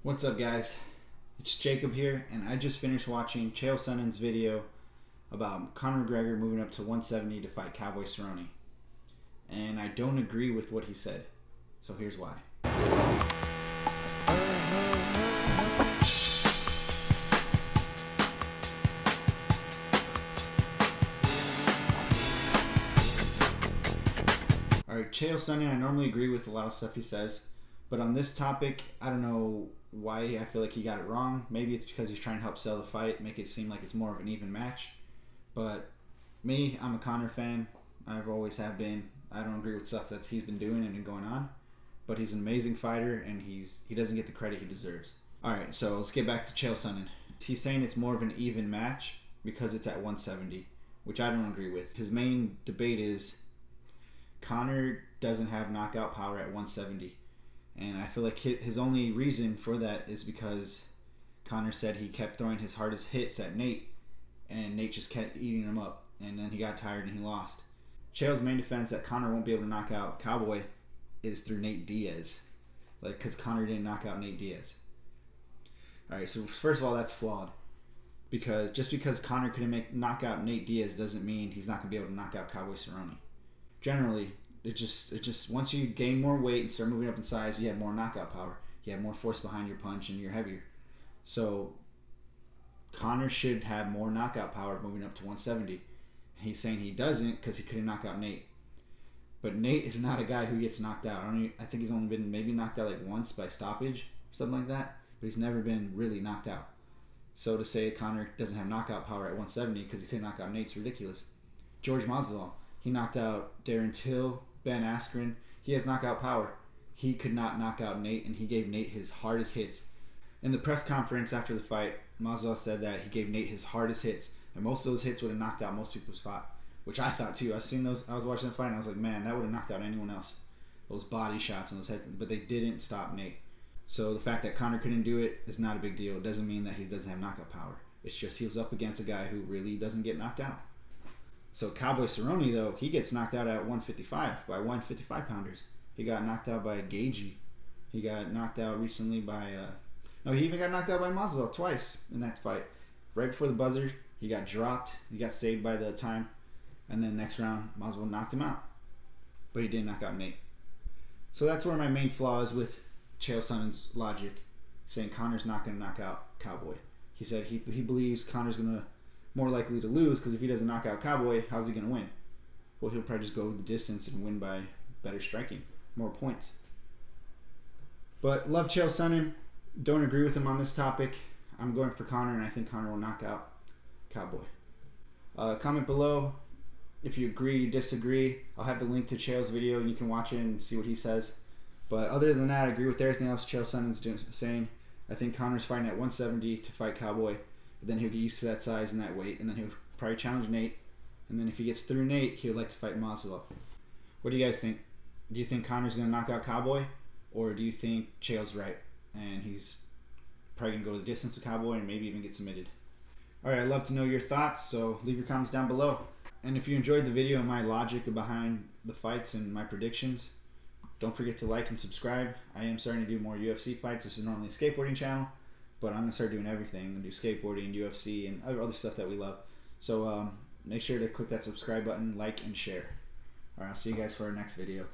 What's up, guys? It's Jacob here, and I just finished watching Chael Sonnen's video about Conor McGregor moving up to 170 to fight Cowboy Cerrone. And I don't agree with what he said. So here's why. Alright, Chael Sonnen, I normally agree with a lot of stuff he says, but on this topic, I don't know why I feel like he got it wrong. Maybe it's because he's trying to help sell the fight, make it seem like it's more of an even match. But me, I'm a Conor fan. I've always have been. I don't agree with stuff that he's been doing and going on, but he's an amazing fighter, and he doesn't get the credit he deserves. All right, so let's get back to Chael Sonnen. He's saying it's more of an even match because it's at 170, which I don't agree with. His main debate is Conor doesn't have knockout power at 170, and I feel like his only reason for that is because Conor said he kept throwing his hardest hits at Nate, and Nate just kept eating him up, and then he got tired and he lost. Chael's main defense that Conor won't be able to knock out Cowboy is through Nate Diaz, like because Conor didn't knock out Nate Diaz. All right, so first of all, that's flawed because just because Conor couldn't knock out Nate Diaz doesn't mean he's not gonna be able to knock out Cowboy Cerrone. Generally, it just once you gain more weight and start moving up in size, you have more knockout power. You have more force behind your punch, and you're heavier. So Conor should have more knockout power moving up to 170. He's saying he doesn't because he couldn't knock out Nate. But Nate is not a guy who gets knocked out. I think he's only been maybe knocked out like once by stoppage or something like that. But he's never been really knocked out. So to say Conor doesn't have knockout power at 170 because he couldn't knock out Nate's ridiculous. George Masvidal, he knocked out Darren Till, Ben Askren. He has knockout power. He could not knock out Nate, and he gave Nate his hardest hits. In the press conference after the fight, Masvidal said that he gave Nate his hardest hits, and most of those hits would have knocked out most people's fight, which I thought too. I was watching the fight, and I was like, man, that would have knocked out anyone else. Those body shots and those heads, but they didn't stop Nate. So the fact that Conor couldn't do it is not a big deal. It doesn't mean that he doesn't have knockout power. It's just he was up against a guy who really doesn't get knocked out. So Cowboy Cerrone, though, he gets knocked out at 155 by 155 pounders. He got knocked out by Gagey. He got knocked out recently by no, he even got knocked out by Masvidal twice in that fight. Right before the buzzer, he got dropped. He got saved by the time, and then next round, Masvidal knocked him out, but he didn't knock out Nate. So that's where my main flaw is with Chael Sonnen's logic, saying Conor's not going to knock out Cowboy. He said he believes Conor's going to more likely to lose because if he doesn't knock out Cowboy, how's he going to win? Well, he'll probably just go the distance and win by better striking, more points. But love Chael Sonnen. Don't agree with him on this topic. I'm going for Conor, and I think Conor will knock out Cowboy. Comment below if you agree, disagree. I'll have the link to Chael's video, and you can watch it and see what he says. But other than that, I agree with everything else Chael Sonnen's saying. I think Conor's fighting at 170 to fight Cowboy. Then he'll get used to that size and that weight, and then he'll probably challenge Nate. And then if he gets through Nate, he'll like to fight Masvidal. What do you guys think? Do you think Conor's going to knock out Cowboy? Or do you think Chael's right and he's probably going to go the distance with Cowboy and maybe even get submitted? Alright, I'd love to know your thoughts, so leave your comments down below. And if you enjoyed the video and my logic behind the fights and my predictions, don't forget to like and subscribe. I am starting to do more UFC fights. This is normally a skateboarding channel, but I'm going to start doing everything. I'm going to do skateboarding, UFC, and other stuff that we love. So make sure to click that subscribe button, like, and share. Alright, I'll see you guys for our next video.